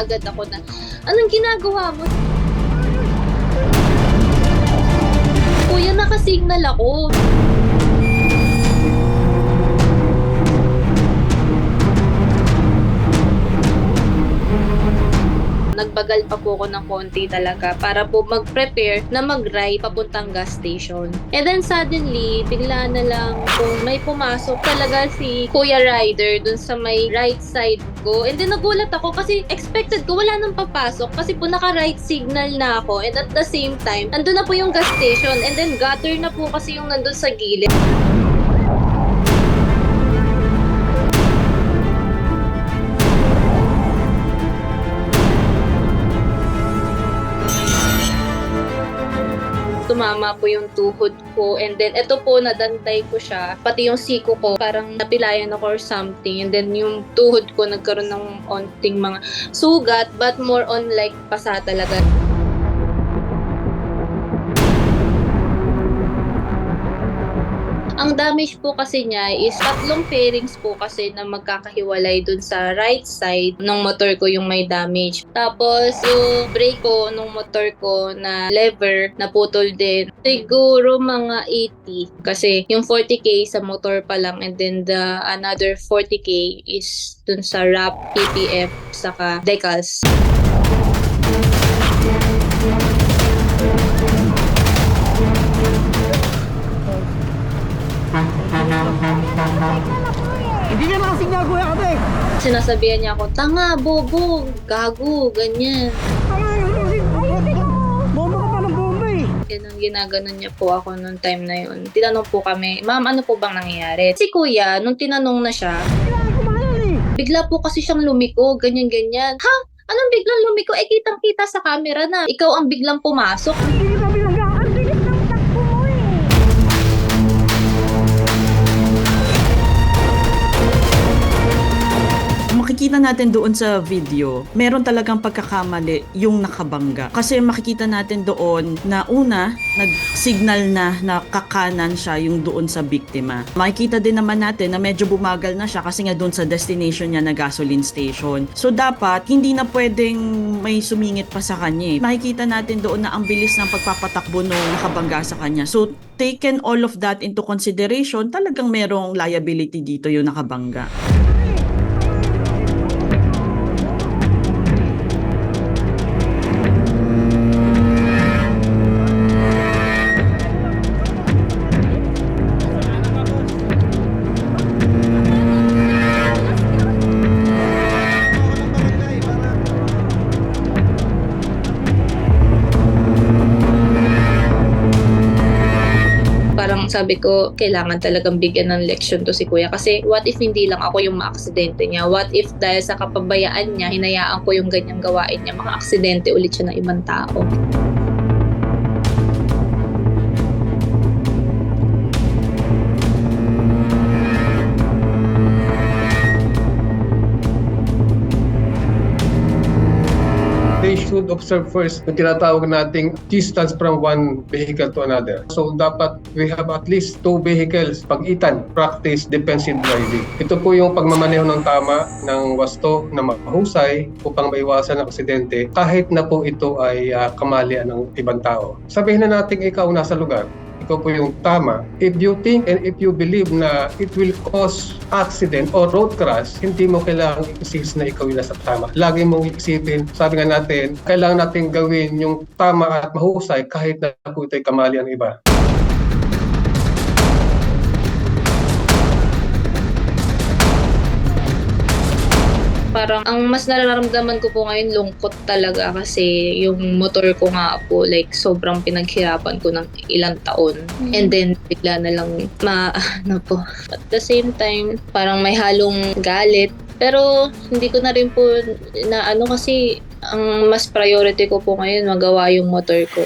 agad ako na, anong ginagawa mo? Kuya, nakasignal ako. Nagbagal pa po ako ng konti talaga para po mag-prepare na mag-ride papuntang gas station. And then suddenly, bigla na lang kung may pumasok talaga si Kuya Rider dun sa may right side ko. And then nagulat ako kasi expected ko wala nang papasok kasi po naka-right signal na ako. And at the same time, nandun na po yung gas station. And then gutter na po kasi yung nandun sa gilid. Tumama po yung tuhod ko, and then ito po nadantay ko siya, pati yung siko ko parang napilayan ako or something, and then yung tuhod ko nagkaroon ng onting mga sugat, but more on like pasa talaga. Ang damage po kasi niya is 3 fairings po kasi na magkakahiwalay dun sa right side ng motor ko yung may damage. Tapos yung brake ko nung motor ko na lever naputol din. Siguro mga 80 kasi yung 40k sa motor pa lang, and then the another 40k is dun sa wrap, PPF, saka decals. Hindi ka nakasigna, kuya ka, te. Sinasabihan niya ako, tanga, bobo, gago, ganyan. Bomba ka pa ng bomba eh. Yan ang ginaganon niya po ako nung time na yun. Tinanong po kami, ma'am, ano po bang nangyayari? Si kuya, nung tinanong na siya, bigla po kasi siyang lumiko, ganyan-ganyan. Ha? Anong biglang lumiko? Eh, kitang-kita sa camera na ikaw ang biglang pumasok. Hindi ka binanggaan. Bilis ng takbo mo eh. Makikita natin doon sa video, meron talagang pagkakamali yung nakabangga. Kasi makikita natin doon na una, nag-signal na kakanan siya yung doon sa biktima. Makikita din naman natin na medyo bumagal na siya kasi nga doon sa destination niya na gasoline station. So dapat, hindi na pwedeng may sumingit pa sa kanya. Makikita natin doon na ang bilis ng pagpapatakbo nung nakabangga sa kanya. So taken all of that into consideration, talagang merong liability dito yung nakabangga. Parang sabi ko, kailangan talagang bigyan ng leksyon to si kuya. Kasi what if hindi lang ako yung maaksidente niya? What if dahil sa kapabayaan niya, hinayaan ko yung ganyang gawain niya, maka-aksidente ulit siya ng ibang tao? They should observe first yung tinatawag nating distance from one vehicle to another. So dapat we have at least 2 vehicles pag-itan, practice defensive driving. Ito po yung pagmamaneho ng tama, ng wasto na mahusay upang maiwasan ang aksidente kahit na po ito ay kamalian ng ibang tao. Sabihin na natin ikaw nasa lugar, ikaw po yung tama. If you think and if you believe na it will cause accident or road crash, hindi mo kailangang i-insist na ikaw yung nasa tama. Lagi mong isipin, sabi nga natin, kailangan natin gawin yung tama at mahusay kahit na po ito'y kamali ang iba. Parang ang mas nararamdaman ko po ngayon lungkot talaga kasi yung motor ko nga po like sobrang pinaghirapan ko ng ilang taon. And then bigla na lang ano po. At the same time, parang may halong galit. Pero hindi ko na rin po na ano kasi ang mas priority ko po ngayon magawa yung motor ko.